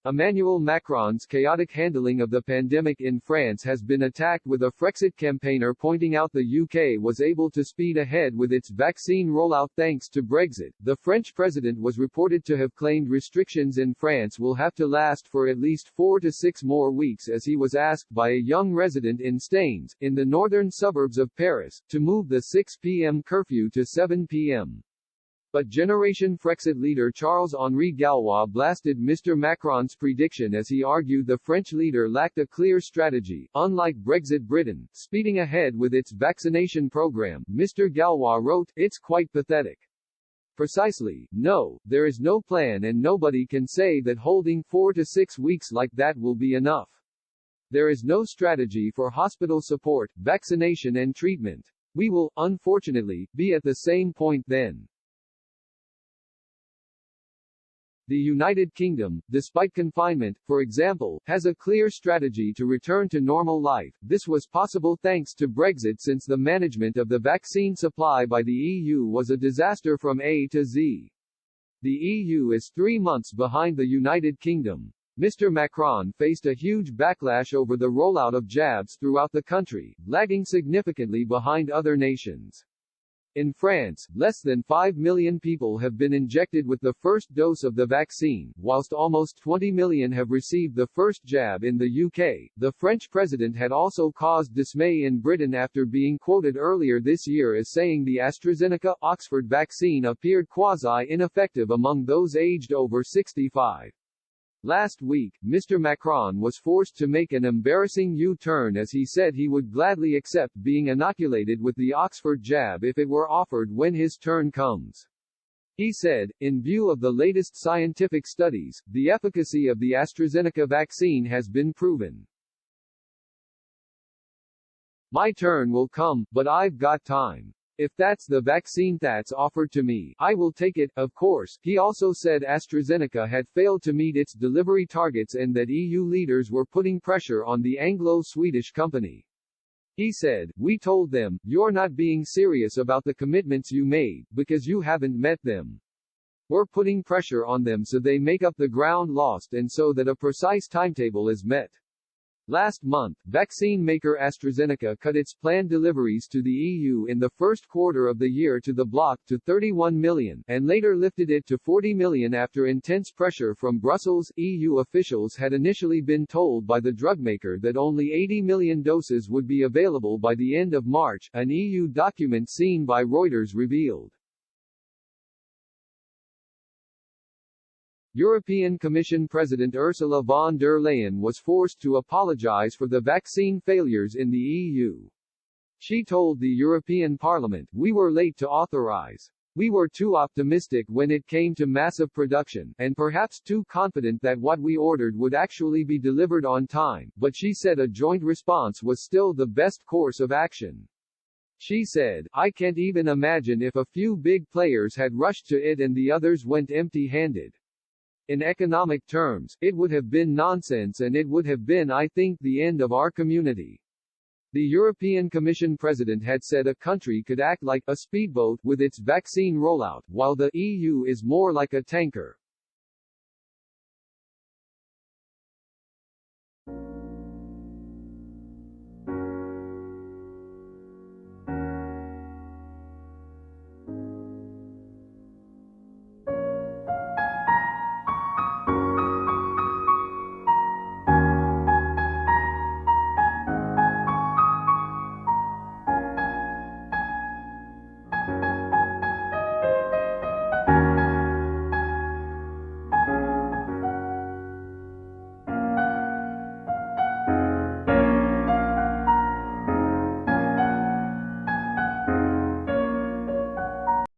Emmanuel Macron's chaotic handling of the pandemic in France has been attacked, with a Frexit campaigner pointing out the UK was able to speed ahead with its vaccine rollout thanks to Brexit. The French president was reported to have claimed restrictions in France will have to last for at least 4 to 6 more weeks, as he was asked by a young resident in Staines, in the northern suburbs of Paris, to move the 6 p.m. curfew to 7 p.m. But Generation Frexit leader Charles-Henri Gallois blasted Mr. Macron's prediction, as he argued the French leader lacked a clear strategy. Unlike Brexit Britain, speeding ahead with its vaccination program, Mr. Gallois wrote, "It's quite pathetic. Precisely, no, there is no plan, and nobody can say that holding 4 to 6 weeks like that will be enough. There is no strategy for hospital support, vaccination and treatment. We will, unfortunately, be at the same point then." The United Kingdom, despite confinement, for example, has a clear strategy to return to normal life. This was possible thanks to Brexit, since the management of the vaccine supply by the EU was a disaster from A to Z. The EU is 3 months behind the United Kingdom. Mr. Macron faced a huge backlash over the rollout of jabs throughout the country, lagging significantly behind other nations. In France, less than 5 million people have been injected with the first dose of the vaccine, whilst almost 20 million have received the first jab in the UK. The French president had also caused dismay in Britain after being quoted earlier this year as saying the AstraZeneca-Oxford vaccine appeared quasi-ineffective among those aged over 65. Last week, Mr. Macron was forced to make an embarrassing U-turn, as he said he would gladly accept being inoculated with the Oxford jab if it were offered when his turn comes. He said, "In view of the latest scientific studies, the efficacy of the AstraZeneca vaccine has been proven. My turn will come, but I've got time. If that's the vaccine that's offered to me, I will take it, of course." He also said AstraZeneca had failed to meet its delivery targets and that EU leaders were putting pressure on the Anglo-Swedish company. He said, "We told them, you're not being serious about the commitments you made, because you haven't met them. We're putting pressure on them so they make up the ground lost and so that a precise timetable is met." Last month, vaccine maker AstraZeneca cut its planned deliveries to the EU in the first quarter of the year to the bloc to 31 million, and later lifted it to 40 million after intense pressure from Brussels. EU officials had initially been told by the drugmaker that only 80 million doses would be available by the end of March, an EU document seen by Reuters revealed. European Commission President Ursula von der Leyen was forced to apologize for the vaccine failures in the EU. She told the European Parliament, "We were late to authorize. We were too optimistic when it came to massive production, and perhaps too confident that what we ordered would actually be delivered on time," but she said a joint response was still the best course of action. She said, "I can't even imagine if a few big players had rushed to it and the others went empty-handed. In economic terms, it would have been nonsense, and it would have been, I think, the end of our community." The European Commission president had said a country could act like a speedboat with its vaccine rollout, while the EU is more like a tanker.